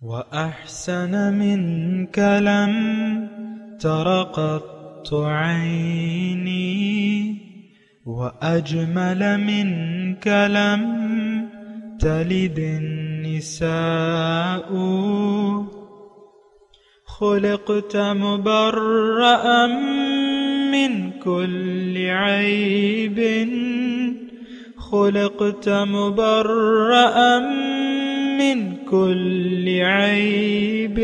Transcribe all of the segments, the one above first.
وأحسن منك لم تر قط عيني وأجمل منك لم تلد النساء خلقت مبرأ من كل عيب خلقت مبرأ من كل عيب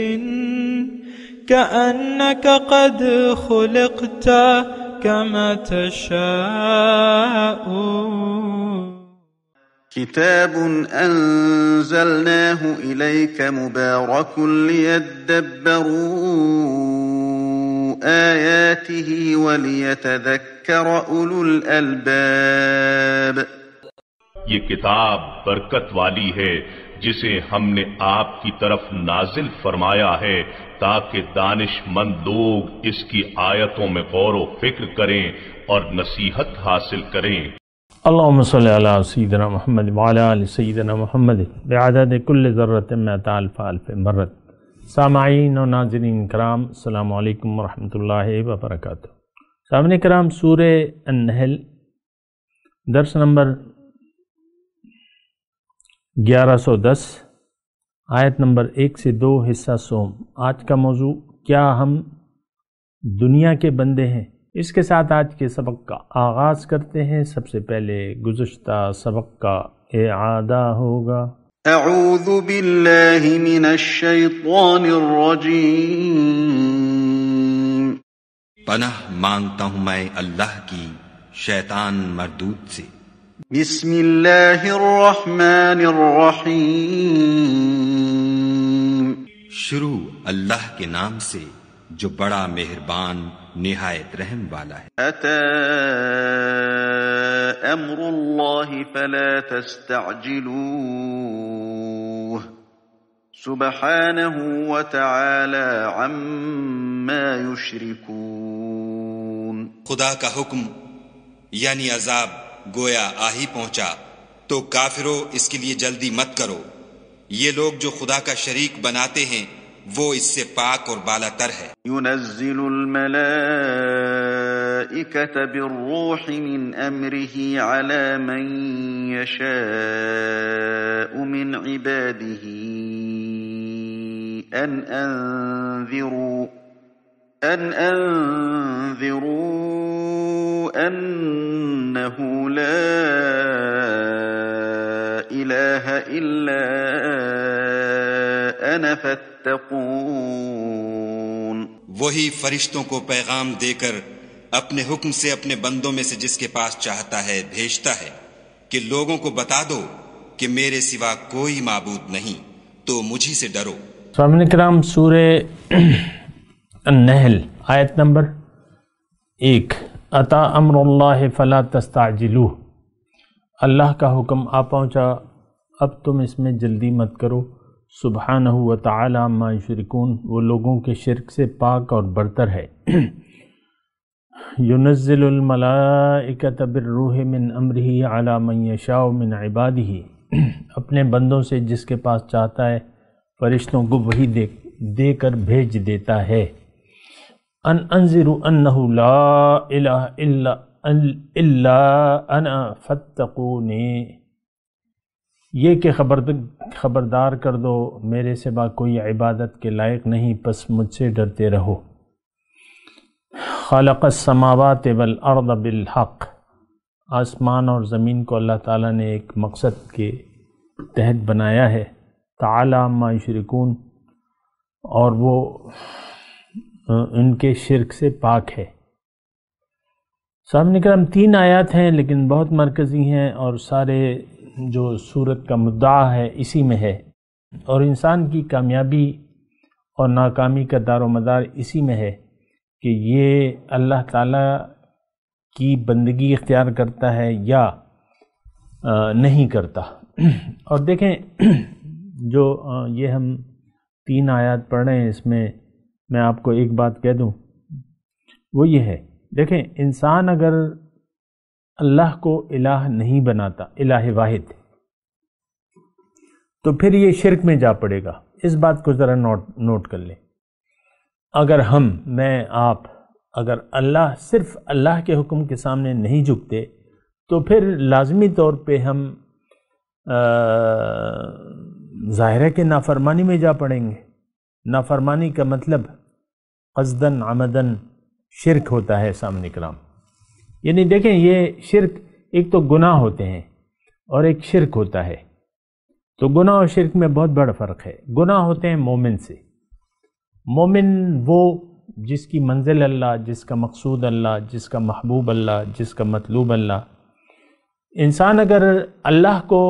كأنك قد خلقت كما تشاء. كتاب أنزلناه إليك مبارك ليدبروا آياته وليتذكر أولو الألباب. یہ کتاب برکت والی ہے جسے ہم نے آپ کی طرف نازل فرمایا ہے تاکہ دانش مند لوگ اس کی آیتوں میں غور و فکر کریں اور نصیحت حاصل کریں. اللہم صلی علی سیدنا محمد وعلی آل سیدنا محمد بعدد کل ذرۃ مئۃ الف الف مرۃ. سامعین و ناظرین کرام، السلام علیکم ورحمۃ اللہ وبرکاتہ. سامعین کرام، سورہ النحل درس نمبر 1110 آیت نمبر 1 سے 2 حصہ سوم. آج کا موضوع کیا ہم دنیا کے بندے ہیں؟ اس کے ساتھ آج کے سبق کا آغاز کرتے ہیں. سب سے پہلے گزشتہ سبق کا اعادہ ہوگا. اعوذ باللہ من الشیطان الرجیم. پناہ مانگتا ہوں میں اللہ کی شیطان مردود سے. بسم اللہ الرحمن الرحیم. شروع اللہ کے نام سے جو بڑا مہربان نہایت رحم والا ہے. اتی امر اللہ فلا تستعجلوه سبحانہ وتعالی عما یشرکون. خدا کا حکم یعنی عذاب گویا آ ہی پہنچا تو کافروں اس کے لیے جلدی مت کرو. یہ لوگ جو خدا کا شریک بناتے ہیں وہ اس سے پاک اور بالا تر ہے. ينزل الملائكة بالروح من أمره على من يشاء من عباده أن أنذروا أنه لا إله إلا أنا فاتقون. وہی فرشتوں کو پیغام دے کر اپنے حکم سے اپنے بندوں میں سے جس کے پاس چاہتا ہے بھیجتا ہے کہ لوگوں کو بتا دو کہ میرے سوا کوئی معبود نہیں تو مجھی سے ڈرو. سامعین کرام، سورہ النحل آیت نمبر 1. اتا امر اللہ فلا تستعجلوه. اللہ کا حکم آ پہنچا، اب تم اس میں جلدی مت کرو. سبحانہ و تعالی ما یشرکون، وہ لوگوں کے شرک سے پاک اور برتر ہے. ينزل الملائکۃ بالروح من امرہ علی من یشاء من عبادہ، اپنے بندوں سے جس کے پاس چاہتا ہے فرشتوں کو وحی دے کر بھیج دیتا ہے. ان انذروا انہ لا الہ الا انا فاتقونی، یہ کہ خبردار کر دو میرے سوا کوئی عبادت کے لائق نہیں، پس مجھ سے ڈرتے رہو. خلق السماوات والارض بالحق، آسمان اور زمین کو اللہ تعالیٰ نے ایک مقصد کے تحت بنایا ہے. تعالی ما یشرکون، اور وہ ان کے شرک سے پاک ہے. سامنے کرام 3 آیات ہیں لیکن بہت مرکزی ہیں اور سارے جو صورت کا مدعا ہے اسی میں ہے، اور انسان کی کامیابی اور ناکامی کا دار و مدار اسی میں ہے کہ یہ اللہ تعالیٰ کی بندگی اختیار کرتا ہے یا نہیں کرتا. اور دیکھیں جو یہ ہم 3 آیات پڑھ رہے ہیں، اس میں میں آپ کو ایک بات کہہ دوں، وہ یہ ہے، دیکھیں انسان اگر اللہ کو الہ نہیں بناتا، الہ واحد، تو پھر یہ شرک میں جا پڑے گا. اس بات کو ذرا نوٹ کر لیں، اگر میں آپ اگر صرف اللہ کے حکم کے سامنے نہیں جھکتے تو پھر لازمی طور پہ ہم ظاہر ہے کہ نافرمانی میں جا پڑیں گے۔ نافرمانی کا مطلب قصدن عمدن شرک ہوتا ہے سامنے کرام، یعنی دیکھیں یہ شرک ایک تو گناہ ہوتے ہیں اور ایک شرک ہوتا ہے، تو گناہ اور شرک میں بہت بڑا فرق ہے۔ گناہ ہوتے ہیں مومن سے، مومن وہ جس کی منزل اللہ، جس کا مقصود اللہ، جس کا محبوب اللہ، جس کا مطلوب اللہ۔ انسان اگر اللہ کو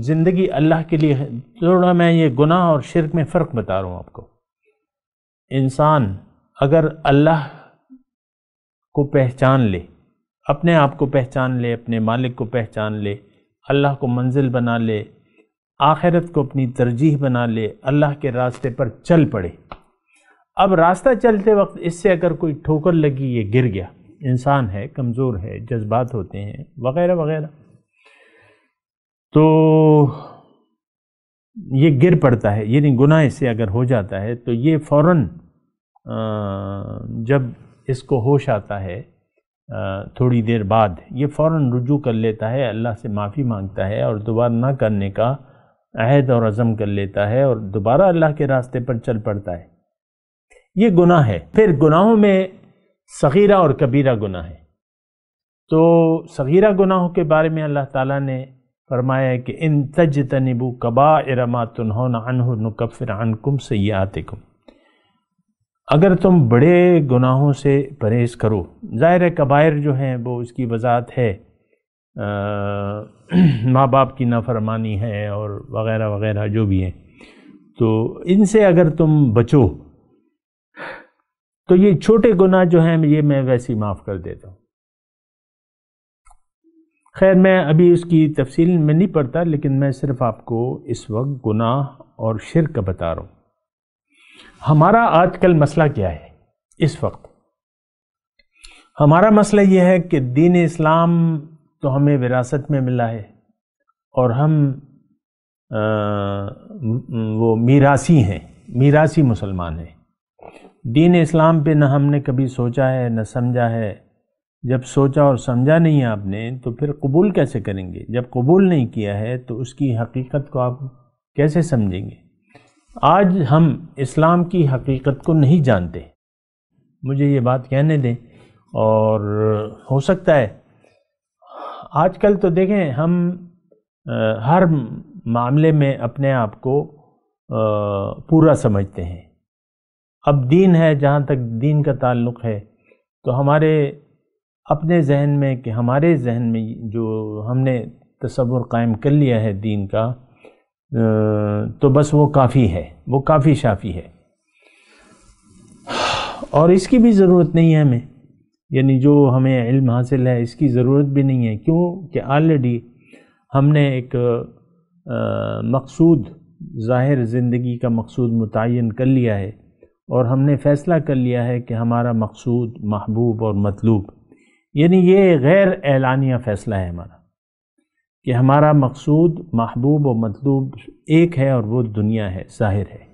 زندگی اللہ کے لیے، تھوڑا میں یہ گناہ اور شرک میں فرق بتا رہا ہوں آپ کو۔ انسان اگر اللہ کو پہچان لے، اپنے آپ کو پہچان لے، اپنے مالک کو پہچان لے، اللہ کو منزل بنا لے، آخرت کو اپنی ترجیح بنا لے، اللہ کے راستے پر چل پڑے۔ اب راستہ چلتے وقت اس سے اگر کوئی ٹھوکر لگی، یہ گر گیا، انسان ہے، کمزور ہے، جذبات ہوتے ہیں وغیرہ وغیرہ، تو یہ گر پڑتا ہے، یعنی گناہ اس سے اگر ہو جاتا ہے تو یہ فوراً جب اس کو ہوش آتا ہے تھوڑی دیر بعد یہ فوراً رجوع کر لیتا ہے، اللہ سے معافی مانگتا ہے اور دوبارہ نہ کرنے کا عہد اور عزم کر لیتا ہے اور دوبارہ اللہ کے راستے پر چل پڑتا ہے۔ یہ گناہ ہے۔ پھر گناہوں میں صغیرہ اور کبیرہ گناہ ہے۔ تو صغیرہ گناہوں کے بارے میں اللہ تعالیٰ نے فرمایا ہے کہ ان تجتنبوا کبائر ما تنہون عنہ نکفر عنکم سیئاتکم، اگر تم بڑے گناہوں سے پرہیز کرو، ظاہر ہے کبائر جو ہیں وہ اس کی وضاحت ہے، ماں باپ کی نافرمانی ہے اور وغیرہ وغیرہ جو بھی ہیں، تو ان سے اگر تم بچو تو یہ چھوٹے گناہ جو ہیں یہ میں ویسے معاف کر دیتا ہوں۔ خیر میں ابھی اس کی تفصیل میں نہیں پڑھتا، لیکن میں صرف آپ کو اس وقت گناہ اور شرک کا بتا رہا ہوں۔ ہمارا آج کل مسئلہ کیا ہے؟ اس وقت ہمارا مسئلہ یہ ہے کہ دین اسلام تو ہمیں وراثت میں ملا ہے اور ہم وہ میراثی ہیں، میراثی مسلمان ہیں۔ دین اسلام پہ نہ ہم نے کبھی سوچا ہے نہ سمجھا ہے۔ جب سوچا اور سمجھا نہیں آپ نے تو پھر قبول کیسے کریں گے؟ جب قبول نہیں کیا ہے تو اس کی حقیقت کو آپ کیسے سمجھیں گے؟ آج ہم اسلام کی حقیقت کو نہیں جانتے، مجھے یہ بات کہنے دیں، اور ہو سکتا ہے آج کل تو دیکھیں ہم ہر معاملے میں اپنے آپ کو پورا سمجھتے ہیں۔ اب دین ہے، جہاں تک دین کا تعلق ہے تو ہمارے اپنے ذہن میں کہ ہمارے ذہن میں جو ہم نے تصور قائم کر لیا ہے دین کا، تو بس وہ کافی ہے، وہ کافی شافی ہے، اور اس کی بھی ضرورت نہیں ہے ہمیں، یعنی جو ہمیں علم حاصل ہے اس کی ضرورت بھی نہیں ہے، کیوں کہ آلریڈی ہم نے ایک مقصود، ظاہر زندگی کا مقصود متعین کر لیا ہے، اور ہم نے فیصلہ کر لیا ہے کہ ہمارا مقصود، محبوب اور مطلوب، یعنی یہ غیر اعلانیہ فیصلہ ہے ہمارا کہ ہمارا مقصود، محبوب اور مطلوب ایک ہے اور وہ دنیا ہے، ظاہر ہے۔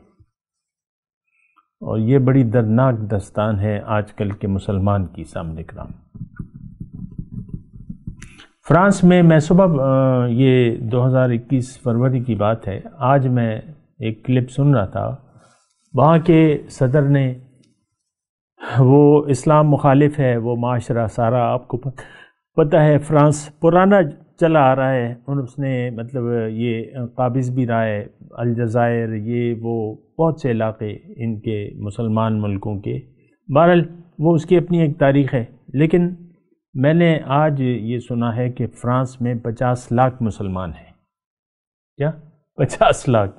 اور یہ بڑی دردناک داستان ہے آج کل کے مسلمان کی سامنے کرام۔ فرانس میں صبح، یہ 2021 فروری کی بات ہے، آج میں ایک کلپ سن رہا تھا، وہاں کے صدر نے، وہ اسلام مخالف ہے وہ معاشرہ سارا، آپ کو پتہ ہے فرانس پرانا چلا آ رہا ہے، اور اس نے مطلب یہ قابض بھی رہا ہے، الجزائر، یہ وہ بہت سے علاقے ان کے مسلمان ملکوں کے، بہرحال وہ اس کی اپنی ایک تاریخ ہے۔ لیکن میں نے آج یہ سنا ہے کہ فرانس میں 50 لاکھ مسلمان ہیں۔ کیا 50 لاکھ؟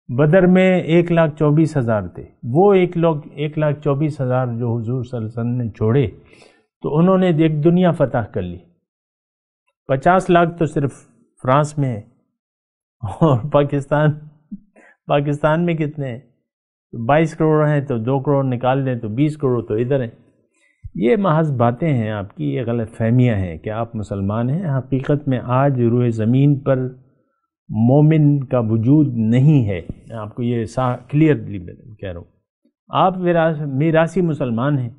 بدر میں 1,24,000 تھے، وہ 1,24,000 جو حضور صلی اللہ علیہ وسلم نے چھوڑے تو انہوں نے ایک دنیا فتح کر لی۔ 50 لاکھ تو صرف فرانس میں ہے، اور پاکستان میں کتنے ہیں؟ 22 کروڑ ہیں، تو 2 کروڑ نکال دیں تو 20 کروڑ تو ادھر ہیں۔ یہ محض باتیں ہیں آپ کی، یہ غلط فہمیاں ہیں کہ آپ مسلمان ہیں۔ حقیقت میں آج روئے زمین پر مومن کا وجود نہیں ہے. میں آپ کو یہ کلیئرلی کہہ رہا ہوں. آپ میراثی مسلمان ہیں،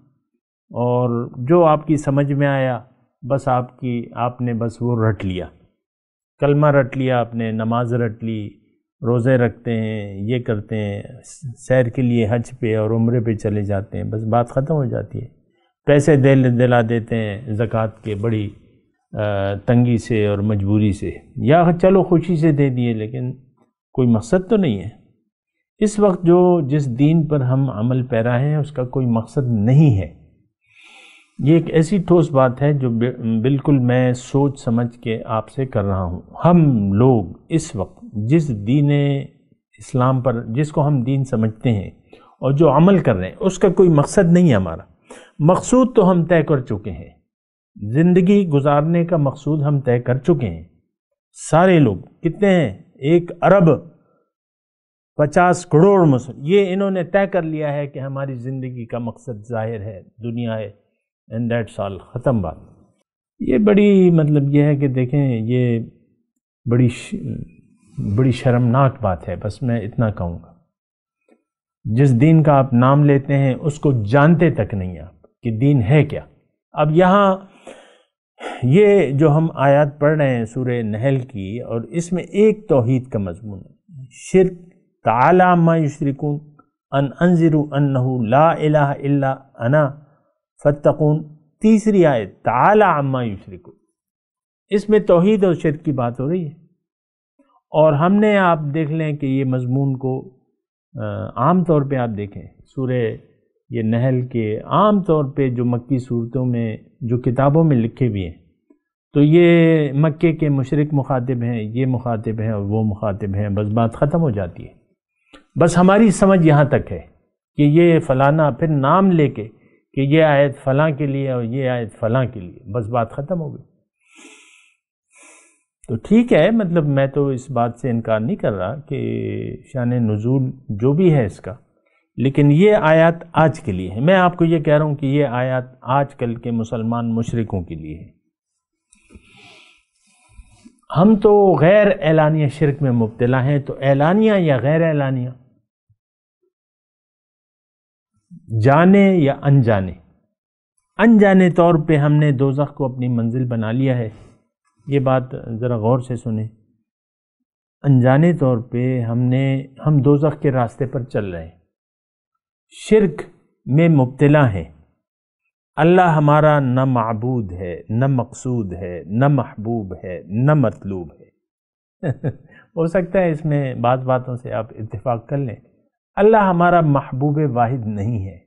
اور جو آپ کی سمجھ میں آیا بس آپ نے بس وہ رٹ لیا، کلمہ رٹ لیا، آپ نے نماز رٹ لی، روزے رکھتے ہیں، یہ کرتے ہیں، سیر کے لیے حج پہ اور عمرے پہ چلے جاتے ہیں، بس بات ختم ہو جاتی ہے. پیسے دلا دیتے ہیں زکوٰۃ کے بڑی تنگی سے اور مجبوری سے، یا چلو خوشی سے دے دیے، لیکن کوئی مقصد تو نہیں ہے. اس وقت جس دین پر ہم عمل پیرا ہیں اس کا کوئی مقصد نہیں ہے. یہ ایک ایسی ٹھوس بات ہے جو بالکل میں سوچ سمجھ کے آپ سے کر رہا ہوں. ہم لوگ اس وقت جس دین اسلام پر، جس کو ہم دین سمجھتے ہیں اور جو عمل کر رہے ہیں، اس کا کوئی مقصد نہیں ہے. ہمارا مقصود تو ہم طے کر چکے ہیں، زندگی گزارنے کا مقصود ہم طے کر چکے ہیں. سارے لوگ کتنے ہیں؟ 1 ارب 50 کروڑ مسلم، یہ انہوں نے طے کر لیا ہے کہ ہماری زندگی کا مقصد ظاہر ہے، دنیا ہے، اینڈ دیٹس آل، ختم بات. یہ بڑی مطلب یہ ہے کہ دیکھیں، یہ بڑی شرمناک بات ہے. بس میں اتنا کہوں گا، جس دین کا آپ نام لیتے ہیں اس کو جانتے تک نہیں آپ کہ دین ہے کیا. اب یہاں یہ جو ہم آیات پڑھ رہے ہیں سورہ نحل کی، اور اس میں ایک توحید کا مضمون ہے، شرک، تعالی عما یشرکون، ان انذروا انہ لا الہ الا انا فاتقون. تیسری آیت تعالی عما یشرکون، اس میں توحید اور شرک کی بات ہو رہی ہے. اور ہم نے، آپ دیکھ لیں کہ یہ مضمون کو عام طور پہ آپ دیکھیں سورہ یہ نحل کے عام طور پہ جو مکی صورتوں میں جو کتابوں میں لکھے بھی ہیں، تو یہ مکے کے مشرک مخاطب ہیں، یہ مخاطب ہیں اور وہ مخاطب ہیں، بس بات ختم ہو جاتی ہے. بس ہماری سمجھ یہاں تک ہے کہ یہ فلانا، پھر نام لے کے کہ یہ آیت فلاں کے لیے اور یہ آیت فلاں کے لیے، بس بات ختم ہو گئی. تو ٹھیک ہے، مطلب میں تو اس بات سے انکار نہیں کر رہا کہ شان نزول جو بھی ہے اس کا، لیکن یہ آیات آج کے لیے ہے. میں آپ کو یہ کہہ رہا ہوں کہ یہ آیات آج کل کے مسلمان مشرکوں کے لیے ہے. ہم تو غیر اعلانیہ شرک میں مبتلا ہیں، تو اعلانیہ یا غیر اعلانیہ، جانے یا انجانے طور پہ ہم نے دوزخ کو اپنی منزل بنا لیا ہے. یہ بات ذرا غور سے سنیں. انجانے طور پہ ہم دوزخ کے راستے پر چل رہے ہیں، شرک میں مبتلا ہیں. اللہ ہمارا نہ معبود ہے، نہ مقصود ہے، نہ محبوب ہے، نہ مطلوب ہے. ہو سکتا ہے اس میں بعض باتوں سے آپ اتفاق کر لیں. اللہ ہمارا محبوب واحد نہیں ہے،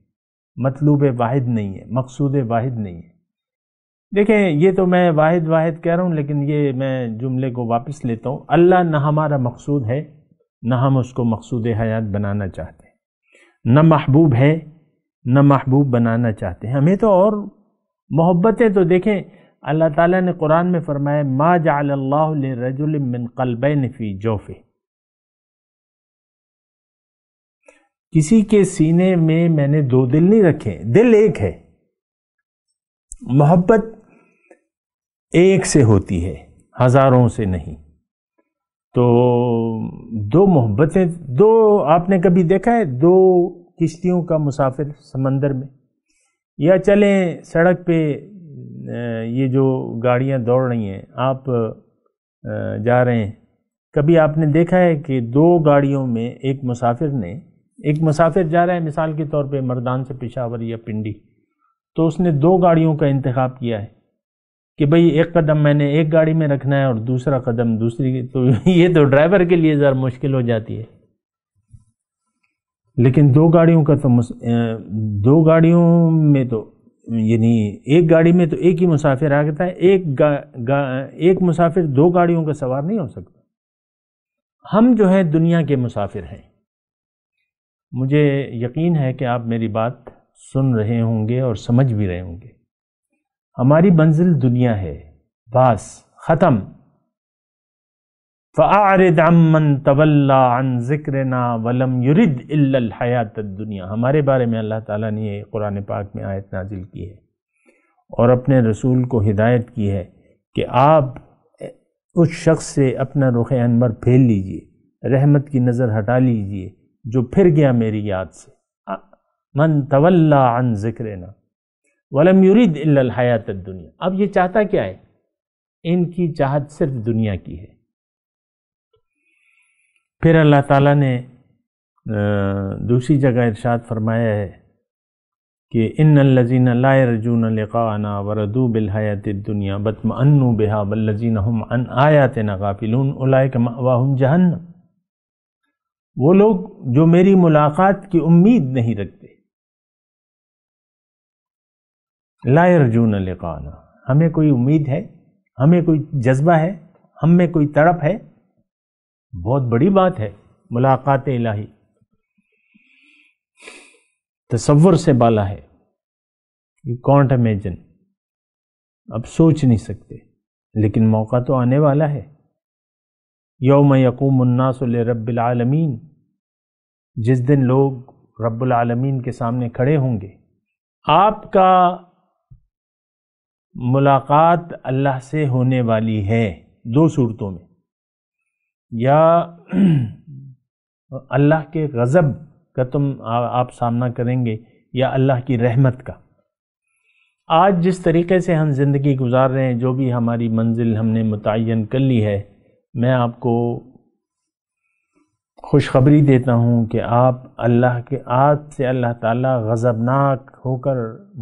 مطلوب واحد نہیں ہے، مقصود واحد نہیں ہے. دیکھیں، یہ تو میں واحد کہہ رہا ہوں، لیکن یہ میں جملے کو واپس لیتا ہوں. اللہ نہ ہمارا مقصود ہے، نہ ہم اس کو مقصود حیات بنانا چاہتے ہیں، نہ محبوب ہے، نہ محبوب بنانا چاہتے ہیں. ہمیں تو اور محبتیں تو دیکھیں، اللہ تعالیٰ نے قرآن میں فرمایا ما جعل اللہ لرجل من قلبین فی جوفہ، کسی کے سینے میں نے 2 دل نہیں رکھے، دل ایک ہے. محبت ایک سے ہوتی ہے، ہزاروں سے نہیں. تو 2 محبتیں، آپ نے کبھی دیکھا ہے 2 کشتیوں کا مسافر سمندر میں، یا چلیں سڑک پہ یہ جو گاڑیاں دوڑ رہی ہیں، آپ جا رہے ہیں، کبھی آپ نے دیکھا ہے کہ 2 گاڑیوں میں ایک مسافر جا رہا ہے، مثال کے طور پہ مردان سے پشاور یا پنڈی، تو اس نے 2 گاڑیوں کا انتخاب کیا ہے کہ بھئی ایک قدم میں نے ایک گاڑی میں رکھنا ہے اور دوسرا قدم دوسری. تو یہ تو ڈرائیور کے لیے ذرا مشکل ہو جاتی ہے. لیکن 2 گاڑیوں کا تو 2 گاڑیوں میں تو یعنی ایک گاڑی میں تو ایک ہی مسافر آ جاتا ہے، ایک مسافر 2 گاڑیوں کا سوار نہیں ہو سکتا. ہم جو ہیں دنیا کے مسافر ہیں. مجھے یقین ہے کہ آپ میری بات سن رہے ہوں گے اور سمجھ بھی رہے ہوں گے. ہماری منزل دنیا ہے، بس ختم. فَأَعْرِضْ عَمَّنْ تَوَلَّى عَنْ ذِكْرِنَا وَلَمْ يُرِدْ إِلَّا الْحَيَاةَ الدُّنْيَا. ہمارے بارے میں اللہ تعالیٰ نے یہ قرآن پاک میں آیت نازل کی ہے اور اپنے رسول کو ہدایت کی ہے کہ آپ اس شخص سے اپنا رخ انور پھیر لیجئے، رحمت کی نظر ہٹا لیجئے جو پھر گیا میری یاد سے۔ من تولا عن ذکرنا ولم یرید الا الحیات الدنیا۔ اب یہ چاہتا کیا ہے؟ ان کی چاہت صرف دنیا کی ہے۔ پھر اللہ تعالیٰ نے دوسری جگہ ارشاد فرمایا ہے کہ ان الذین لا یرجون لقاءنا وردوا بالحیاۃ الدنیا واطمأنوا بها والذین هم عن آیاتنا غافلون اولئک مأواہم جہنم۔ وہ لوگ جو میری ملاقات کی امید نہیں رکھتے، لا یرجون لقاءنا، ہمیں کوئی امید ہے، ہمیں کوئی جذبہ ہے، ہم میں کوئی تڑپ ہے، بہت بڑی بات ہے ملاقات الہی، تصور سے بالا ہے، یو کانٹ امیجن، اب سوچ نہیں سکتے، لیکن موقع تو آنے والا ہے۔ یوم یقوم الناس لرب العالمین، جس دن لوگ رب العالمین کے سامنے کھڑے ہوں گے۔ آپ کا ملاقات اللہ سے ہونے والی ہے دو صورتوں میں، یا اللہ کے غضب کا آپ سامنا کریں گے، یا اللہ کی رحمت کا۔ آج جس طریقے سے ہم زندگی گزار رہے ہیں، جو بھی ہماری منزل ہم نے متعین کر لی ہے، میں آپ کو خوشخبری دیتا ہوں کہ آپ اللہ کے آج سے اللہ تعالیٰ غضبناک ہو کر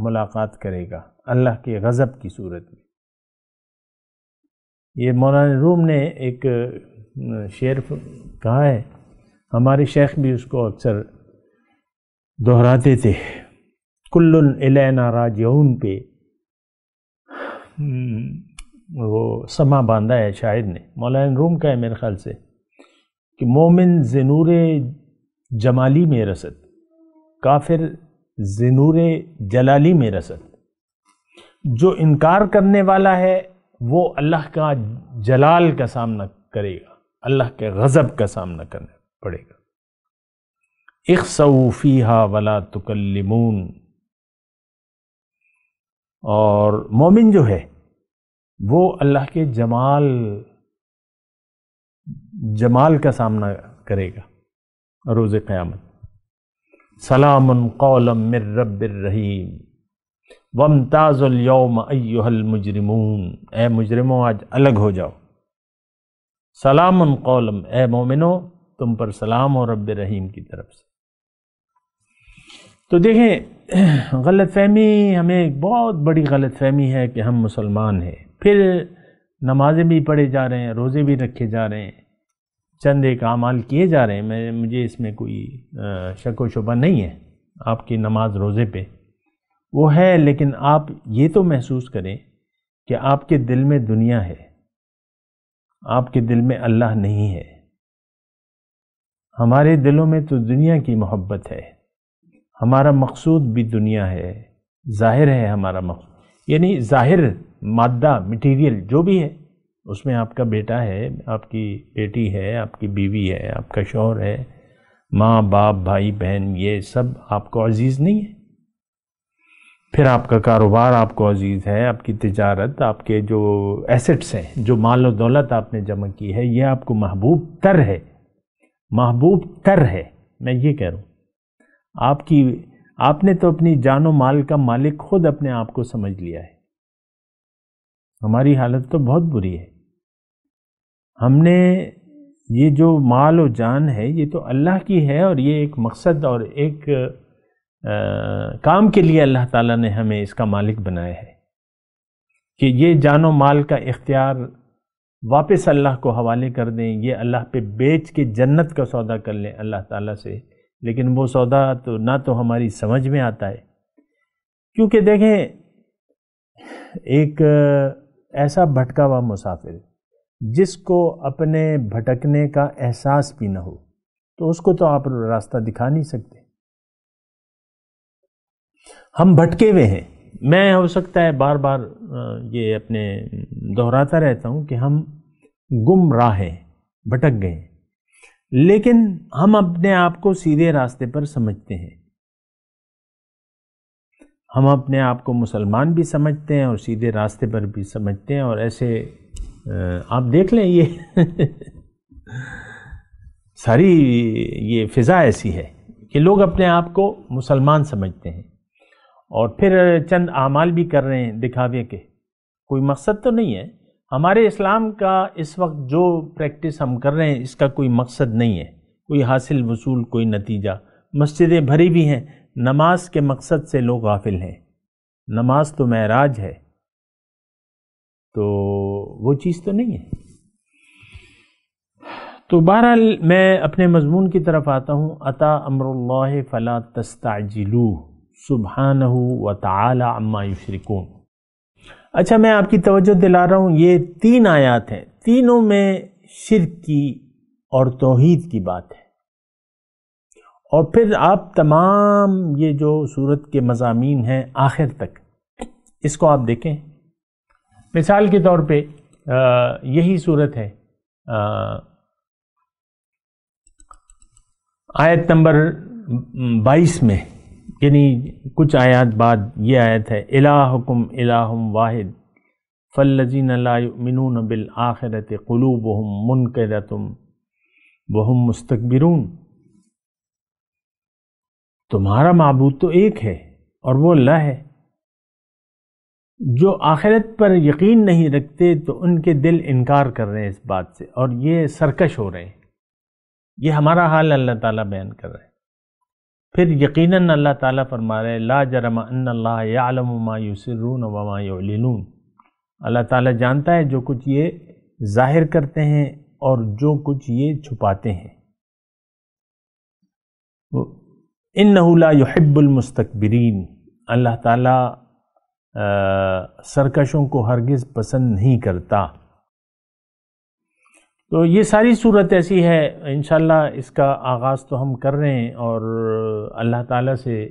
ملاقات کرے گا، اللہ کے غضب کی صورت میں۔ یہ مولانا روم نے ایک شعر کہا ہے، ہمارے شیخ بھی اس کو اکثر دہراتے تھے، کل الینا راجعون پہ وہ سما باندھا ہے شاعر نے، مولانا روم کا ہے میرے خیال سے، کہ مومن زنور جمالی میں رسد، کافر زنور جلالی میں رسد۔ جو انکار کرنے والا ہے وہ اللہ کا جلال کا سامنا کرے گا، اللہ کے غضب کا سامنا کرنا پڑے گا۔ اخسؤوا فیہا ولا تکلمون۔ اور مومن جو ہے وہ اللہ کے جمال کا سامنا کرے گا روز قیامت۔ سلام قولا من رب الرحیم وامتاز اليوم ایھا المجرمون۔ اے مجرموں آج الگ ہو جاؤ۔ سلام قولا، اے مومنو تم پر سلام ہو رب رحیم کی طرف سے۔ تو دیکھیں، غلط فہمی، ہمیں ایک بہت بڑی غلط فہمی ہے کہ ہم مسلمان ہیں، پھر نمازیں بھی پڑھے جا رہے ہیں، روزے بھی رکھے جا رہے ہیں، چند ایک اعمال کیے جا رہے ہیں، مجھے اس میں کوئی شک و شبہ نہیں ہے، آپ کی نماز روزے پہ وہ ہے، لیکن آپ یہ تو محسوس کریں کہ آپ کے دل میں دنیا ہے، آپ کے دل میں اللہ نہیں ہے۔ ہمارے دلوں میں تو دنیا کی محبت ہے، ہمارا مقصود بھی دنیا ہے، ظاہر ہے ہمارا مقصود، یعنی ظاہر مادہ مٹیریل جو بھی ہے، اس میں آپ کا بیٹا ہے، آپ کی بیٹی ہے، آپ کی بیوی ہے، آپ کا شوہر ہے، ماں باپ بھائی بہن، یہ سب آپ کو عزیز نہیں ہے۔ پھر آپ کا کاروبار آپ کو عزیز ہے، آپ کی تجارت، آپ کے جو ایسٹس ہیں، جو مال و دولت آپ نے جمع کی ہے، یہ آپ کو محبوب تر ہے، محبوب تر ہے۔ میں یہ کہہ رہا ہوں، آپ نے تو اپنی جان و مال کا مالک خود اپنے آپ کو سمجھ لیا ہے۔ ہماری حالت تو بہت بری ہے، ہم نے یہ جو مال و جان ہے یہ تو اللہ کی ہے، اور یہ ایک مقصد اور ایک کام کے لیے اللہ تعالیٰ نے ہمیں اس کا مالک بنایا ہے کہ یہ جان و مال کا اختیار واپس اللہ کو حوالے کر دیں، یہ اللہ پہ بیچ کے جنت کا سودا کر لیں اللہ تعالیٰ سے۔ لیکن وہ سودا تو نہ تو ہماری سمجھ میں آتا ہے، کیونکہ دیکھیں ایک ایسا بھٹکا ہوا مسافر جس کو اپنے بھٹکنے کا احساس بھی نہ ہو، تو اس کو تو آپ راستہ دکھا نہیں سکتے۔ ہم بھٹکے ہوئے ہیں، میں ہو سکتا ہے بار بار یہ اپنے دہراتا رہتا ہوں کہ ہم گم راہ ہیں، بھٹک گئے ہیں، لیکن ہم اپنے آپ کو سیدھے راستے پر سمجھتے ہیں، ہم اپنے آپ کو مسلمان بھی سمجھتے ہیں اور سیدھے راستے پر بھی سمجھتے ہیں، اور ایسے آپ دیکھ لیں یہ ساری یہ فضا ایسی ہے کہ لوگ اپنے آپ کو مسلمان سمجھتے ہیں اور پھر چند اعمال بھی کر رہے ہیں دکھاوے کے، کوئی مقصد تو نہیں ہے۔ ہمارے اسلام کا اس وقت جو پریکٹس ہم کر رہے ہیں اس کا کوئی مقصد نہیں ہے، کوئی حاصل وصول، کوئی نتیجہ۔ مسجدیں بھری بھی ہیں، نماز کے مقصد سے لوگ غافل ہیں۔ نماز تو معراج ہے، تو وہ چیز تو نہیں ہے۔ تو بہرحال میں اپنے مضمون کی طرف آتا ہوں۔ اتا امر اللہ فلا تستعجلوہ سبحانہ وتعالی عما یشرکون۔ اچھا، میں آپ کی توجہ دلا رہا ہوں، یہ 3 آیات ہیں، تینوں میں شرک کی اور توحید کی بات ہے، اور پھر آپ تمام یہ جو سورت کے مضامین ہیں آخر تک اس کو آپ دیکھیں۔ مثال کے طور پہ یہی سورت ہے، آیت نمبر 22 میں، یعنی کچھ آیات بعد یہ آیت ہے، الہکم الہ واحد فالذین لا یؤمنون بالآخرۃ قلوبہم منکرۃ وہم مستکبرون۔ تمہارا معبود تو ایک ہے اور وہ اللہ ہے، جو آخرت پر یقین نہیں رکھتے تو ان کے دل انکار کر رہے ہیں اس بات سے، اور یہ سرکش ہو رہے ہیں۔ یہ ہمارا حال اللہ تعالیٰ بیان کر رہے ہیں۔ پھر یقیناً اللہ تعالیٰ فرما رہے ہیں، لا جرم ان اللہ یعلم ما یسرون وما یعلنون۔ اللہ تعالیٰ جانتا ہے جو کچھ یہ ظاہر کرتے ہیں اور جو کچھ یہ چھپاتے ہیں۔ انہ لا یحب المستکبرین، اللہ تعالیٰ سرکشوں کو ہرگز پسند نہیں کرتا۔ تو یہ ساری صورت ایسی ہے، انشاءاللہ اس کا آغاز تو ہم کر رہے ہیں، اور اللہ تعالیٰ سے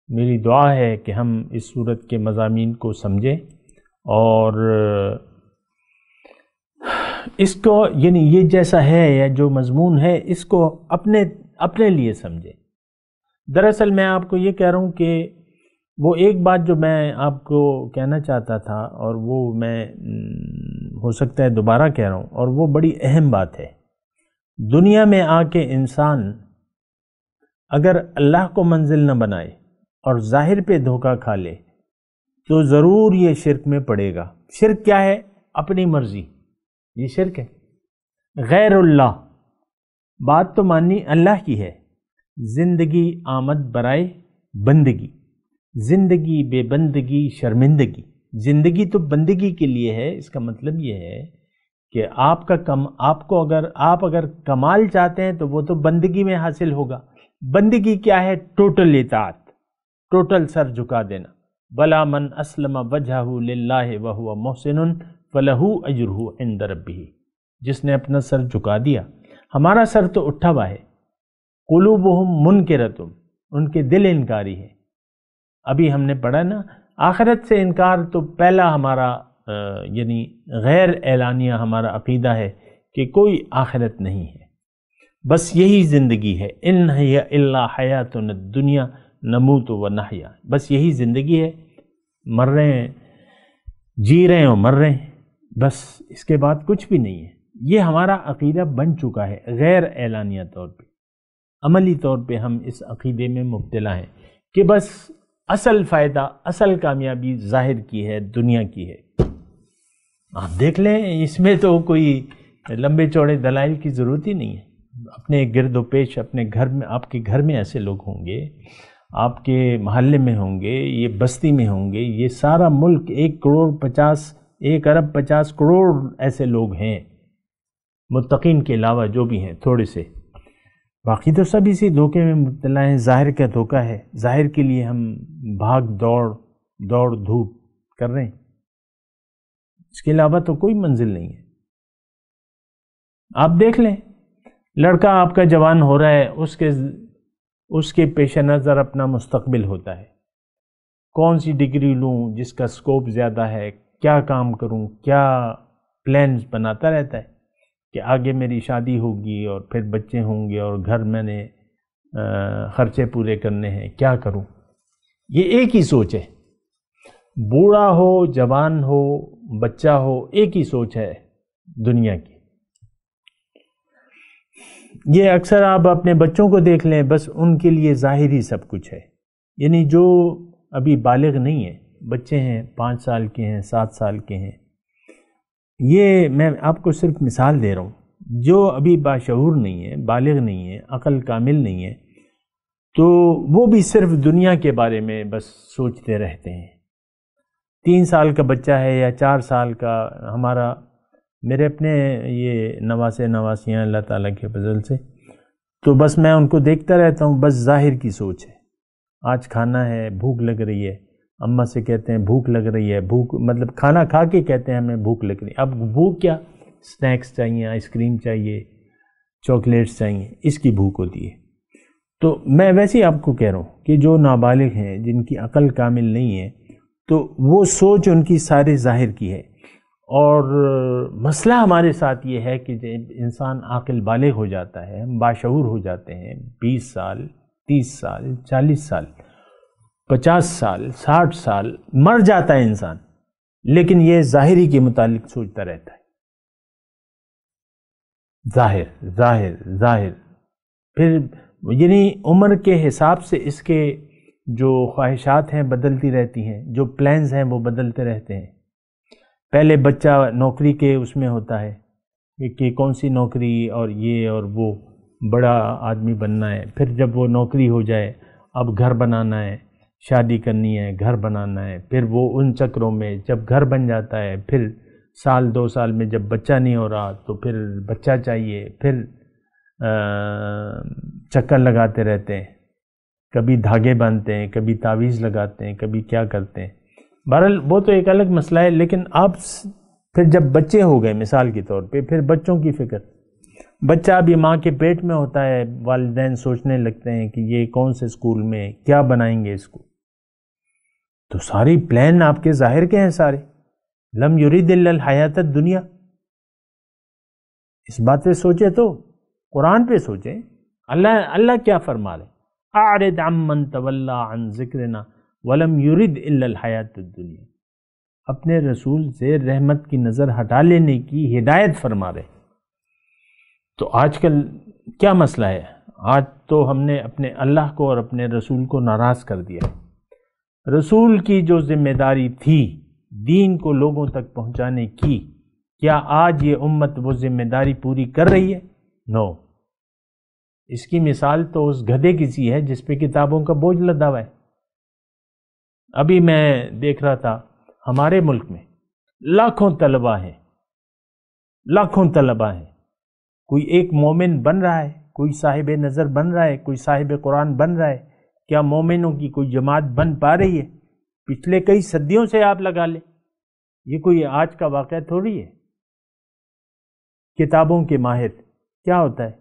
میری دعا ہے کہ ہم اس صورت کے مضامین کو سمجھیں اور اس کو، یعنی یہ جیسا ہے یا جو مضمون ہے اس کو اپنے لیے سمجھیں۔ دراصل میں آپ کو یہ کہہ رہا ہوں کہ وہ ایک بات جو میں آپ کو کہنا چاہتا تھا، اور وہ میں ہو سکتا ہے دوبارہ کہہ رہا ہوں، اور وہ بڑی اہم بات ہے۔ دنیا میں آ کے انسان اگر اللہ کو منزل نہ بنائے اور ظاہر پہ دھوکہ کھا لے تو ضرور یہ شرک میں پڑے گا۔ شرک کیا ہے؟ اپنی مرضی، یہ شرک ہے۔ غیر اللہ، بات تو ماننی اللہ کی ہے۔ زندگی آمد برائے بندگی، زندگی بے بندگی شرمندگی۔ زندگی تو بندگی کے لیے ہے، اس کا مطلب یہ ہے کہ آپ کو اگر کمال چاہتے ہیں تو وہ تو بندگی میں حاصل ہوگا۔ بندگی کیا ہے؟ ٹوٹل اطاعت، ٹوٹل سر جھکا دینا۔ بلا من اسلم وجہہ للہ وہو محسن فلہ اجرہ عند ربہ، جس نے اپنا سر جھکا دیا۔ ہمارا سر تو اٹھا ہوا ہے۔ قلوبہم منکرۃ، ان کے دل انکاری ہے۔ ابھی ہم نے پڑھا نا، آخرت سے انکار تو پہلا ہمارا یعنی غیر اعلانیہ ہمارا عقیدہ ہے کہ کوئی آخرت نہیں ہے، بس یہی زندگی ہے۔ ان ہی الا حیاتنا الدنیا نموت و نحیا، بس یہی زندگی ہے، مر رہے ہیں، جی رہے ہیں اور مر رہے ہیں، بس اس کے بعد کچھ بھی نہیں ہے۔ یہ ہمارا عقیدہ بن چکا ہے غیر اعلانیہ طور پہ۔ عملی طور پہ ہم اس عقیدے میں مبتلا ہیں کہ بس اصل فائدہ، اصل کامیابی ظاہر کی ہے، دنیا کی ہے۔ آپ دیکھ لیں، اس میں تو کوئی لمبے چوڑے دلائل کی ضرورت ہی نہیں ہے۔ اپنے گرد و پیش، اپنے گھر میں، آپ کے گھر میں ایسے لوگ ہوں گے، آپ کے محلے میں ہوں گے، یہ بستی میں ہوں گے، یہ سارا ملک 1 ارب 50 کروڑ ایسے لوگ ہیں، متقین کے علاوہ جو بھی ہیں تھوڑے سے، باقی تو سب اسی دھوکے میں مبتلا ہیں۔ ظاہر کا دھوکہ ہے، ظاہر کے لیے ہم بھاگ دوڑ دھوپ کر رہے ہیں، اس کے علاوہ تو کوئی منزل نہیں ہے۔ آپ دیکھ لیں، لڑکا آپ کا جوان ہو رہا ہے، اس کے پیش نظر اپنا مستقبل ہوتا ہے، کون سی ڈگری لوں جس کا سکوپ زیادہ ہے، کیا کام کروں، کیا پلانز بناتا رہتا ہے کہ آگے میری شادی ہوگی اور پھر بچے ہوں گے اور گھر میں نے خرچے پورے کرنے ہیں، کیا کروں۔ یہ ایک ہی سوچ ہے، بوڑھا ہو، جوان ہو، بچہ ہو، ایک ہی سوچ ہے دنیا کی. یہ اکثر آپ اپنے بچوں کو دیکھ لیں، بس ان کے لیے ظاہری سب کچھ ہے. یعنی جو ابھی بالغ نہیں ہے، بچے ہیں 5 سال کے ہیں، 7 سال کے ہیں، یہ میں آپ کو صرف مثال دے رہا ہوں، جو ابھی باشعور نہیں ہے، بالغ نہیں ہے، عقل کامل نہیں ہے، تو وہ بھی صرف دنیا کے بارے میں بس سوچتے رہتے ہیں. 3 سال کا بچہ ہے یا 4 سال کا، میرے اپنے یہ نواسیاں اللہ تعالیٰ کے فضل سے، تو بس میں ان کو دیکھتا رہتا ہوں، بس ظاہر کی سوچ ہے. آج کھانا ہے، بھوک لگ رہی ہے، اماں سے کہتے ہیں بھوک لگ رہی ہے، بھوک مطلب کھانا کھا کے کہتے ہیں ہمیں بھوک لگ رہی ہے. اب بھوک کیا؟ سنیکس چاہیے، آئس کریم چاہیے، چاکلیٹس چاہیے، اس کی بھوک ہوتی ہے. تو میں ویسے ہی آپ کو کہہ رہا ہوں کہ جو نابالغ ہیں، جن کی عقل کامل نہیں ہے، تو وہ سوچ ان کی سارے ظاہر کی ہے. اور مسئلہ ہمارے ساتھ یہ ہے کہ جب انسان عاقل بالغ ہو جاتا ہے، ہم باشعور ہو جاتے ہیں، 20 سال 30 سال 40 سال 50 سال 60 سال مر جاتا ہے انسان، لیکن یہ ظاہری کے متعلق سوچتا رہتا ہے. ظاہر ظاہر ظاہر. پھر یعنی عمر کے حساب سے اس کے جو خواہشات ہیں بدلتی رہتی ہیں، جو پلانز ہیں وہ بدلتے رہتے ہیں. پہلے بچہ نوکری کے اس میں ہوتا ہے کہ کون سی نوکری اور یہ اور وہ، بڑا آدمی بننا ہے. پھر جب وہ نوکری ہو جائے، اب گھر بنانا ہے، شادی کرنی ہے، گھر بنانا ہے. پھر وہ ان چکروں میں جب گھر بن جاتا ہے، پھر 1-2 سال میں جب بچہ نہیں ہو رہا تو پھر بچہ چاہیے. پھر چکر لگاتے رہتے ہیں، کبھی دھاگے باندھتے ہیں، کبھی تعویذ لگاتے ہیں، کبھی کیا کرتے ہیں. بہرحال وہ تو ایک الگ مسئلہ ہے. لیکن آپ پھر جب بچے ہو گئے مثال کے طور پہ، پھر بچوں کی فکر، بچہ ابھی ماں کے پیٹ میں ہوتا ہے، والدین سوچنے لگتے ہیں کہ یہ کون سے اسکول میں کیا بنائیں گے اس کو. تو ساری پلان آپ کے ظاہر کے ہیں سارے. لم یرید الا الحیات الدنیا. اس بات پہ سوچے تو قرآن پہ سوچیں. اللہ کیا فرما رہے؟ اعرض عمن تولی عن ذکرنا ولم یرد الا الحیات الدنیا. اپنے رسول سے رحمت کی نظر ہٹا لینے کی ہدایت فرما رہے. تو آج کل کیا مسئلہ ہے؟ آج تو ہم نے اپنے اللہ کو اور اپنے رسول کو ناراض کر دیا. رسول کی جو ذمہ داری تھی دین کو لوگوں تک پہنچانے کی، کیا آج یہ امت وہ ذمہ داری پوری کر رہی ہے؟ نو. اس کی مثال تو اس گدھے کی سی ہے جس پہ کتابوں کا بوجھ لدا ہوا ہے. ابھی میں دیکھ رہا تھا ہمارے ملک میں لاکھوں طلباء ہیں، کوئی ایک مومن بن رہا ہے، کوئی صاحب نظر بن رہا ہے، کوئی صاحب قرآن بن رہا ہے. کیا مومنوں کی کوئی جماعت بن پا رہی ہے؟ پچھلے کئی صدیوں سے آپ لگا لیں، یہ کوئی آج کا واقعہ تھوڑی ہے. کتابوں کے ماہر کیا ہوتا ہے؟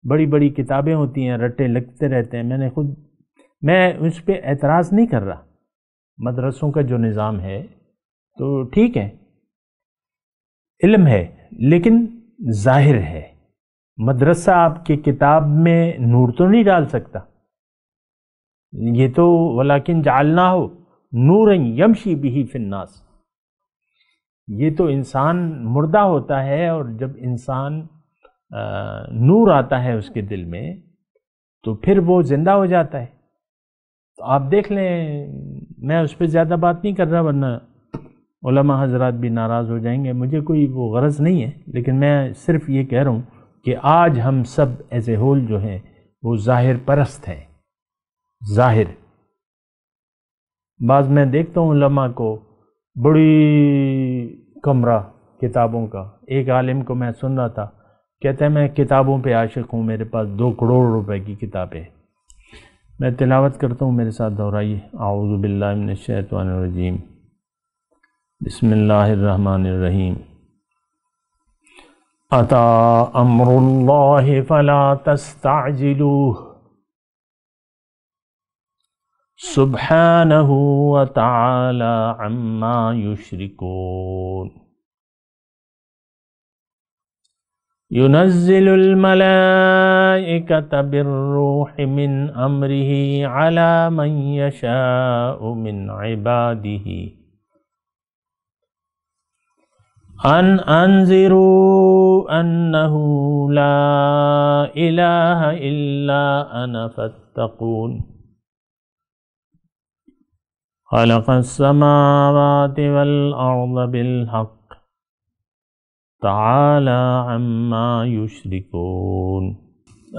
بڑی بڑی کتابیں ہوتی ہیں، رٹے لگتے رہتے ہیں. میں اس پہ اعتراض نہیں کر رہا. مدرسوں کا جو نظام ہے تو ٹھیک ہے، علم ہے، لیکن ظاہر ہے. مدرسہ آپ کے کتاب میں نور تو نہیں ڈال سکتا. یہ تو ولیکن جعلناہ نورا یمشی بہ فی الناس. یہ تو انسان مردہ ہوتا ہے، اور جب انسان نور آتا ہے اس کے دل میں تو پھر وہ زندہ ہو جاتا ہے. تو آپ دیکھ لیں، میں اس پہ زیادہ بات نہیں کر رہا ورنہ علماء حضرات بھی ناراض ہو جائیں گے. مجھے کوئی وہ غرض نہیں ہے، لیکن میں صرف یہ کہہ رہا ہوں کہ آج ہم سب ایز اے ہول جو ہیں وہ ظاہر پرست ہیں. ظاہر بعض میں دیکھتا ہوں علماء کو بڑی کمرہ کتابوں کا. ایک عالم کو میں سن رہا تھا، کہتا ہے میں کتابوں پہ عاشق ہوں، میرے پاس 2 کروڑ روپے کی کتابیں. میں تلاوت کرتا ہوں، میرے ساتھ دہرائیے. اعوذ باللہ من الشیطان الرجیم، بسم اللہ الرحمن الرحیم. اتی امر اللہ فلا تستعجلوہ سبحانہ وتعالی عما یشرکون. ينزل الملائكة بالروح من أمره على من يشاء من عباده ان انذروا انه لا الہ الا انا فاتقون خلق السماوات والارض بالحق تعالی عما یشرکون۔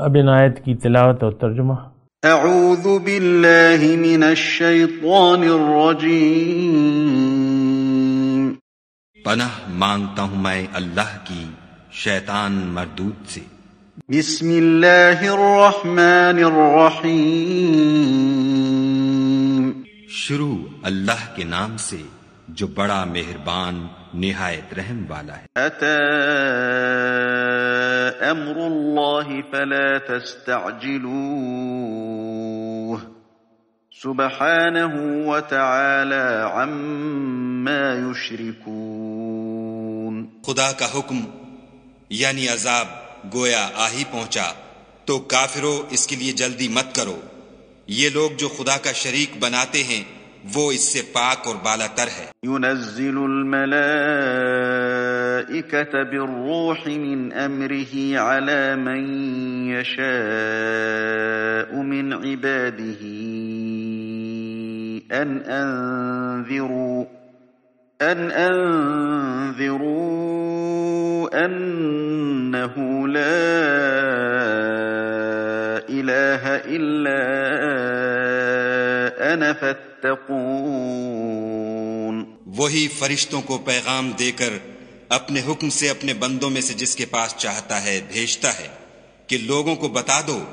اب ان آیت کی تلاوت اور ترجمہ۔ اعوذ باللہ من الشیطان الرجیم۔ پناہ مانگتا ہوں میں اللہ کی شیطان مردود سے۔ بسم اللہ الرحمن الرحیم۔ شروع اللہ کے نام سے جو بڑا مہربان نہایت رحم والا ہے۔ اتی امر اللہ فلا تستعجلوہ سبحانہ وتعالی عما یشرکون۔ خدا کا حکم یعنی عذاب گویا آ ہی پہنچا تو کافروں اس کے لیے جلدی مت کرو، یہ لوگ جو خدا کا شریک بناتے ہیں وہ اس سے پاک اور بالا تر ہے۔ ينزل الملائكة بالروح من أمره على من يشاء من عباده أن أنذروا أنه لا إله إلا أنا فاتقون۔ وہی فرشتوں کو پیغام دے کر اپنے حکم سے اپنے بندوں میں سے جس کے پاس چاہتا ہے بھیجتا ہے کہ لوگوں کو بتا دو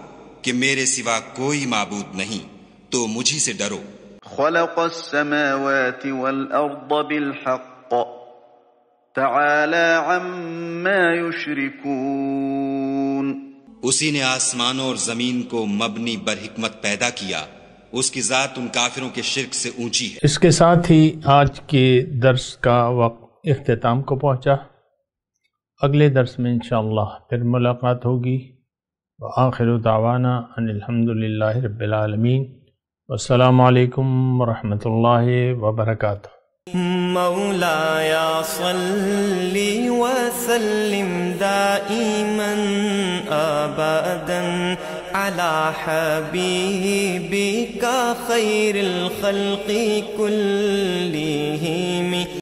کہ میرے سوا کوئی معبود نہیں تو مجھی سے ڈرو۔ خلق السماوات والأرض بالحق تعالى عما يشركون۔ اسی نے آسمانوں اور زمین کو مبنی بر حکمت پیدا کیا، اس کی ذات ان کافروں کے شرک سے اونچی ہے۔ اس کے ساتھ ہی آج کے درس کا وقت اختتام کو پہنچا۔ اگلے درس میں انشاءاللہ پھر ملاقات ہوگی۔ وآخر دعوانا ان الحمدللہ رب العالمین، والسلام علیکم ورحمۃ اللہ وبرکاتہ۔ مولاي صل وسلم دائما أبدا على حبيبك خير الخلق كلهم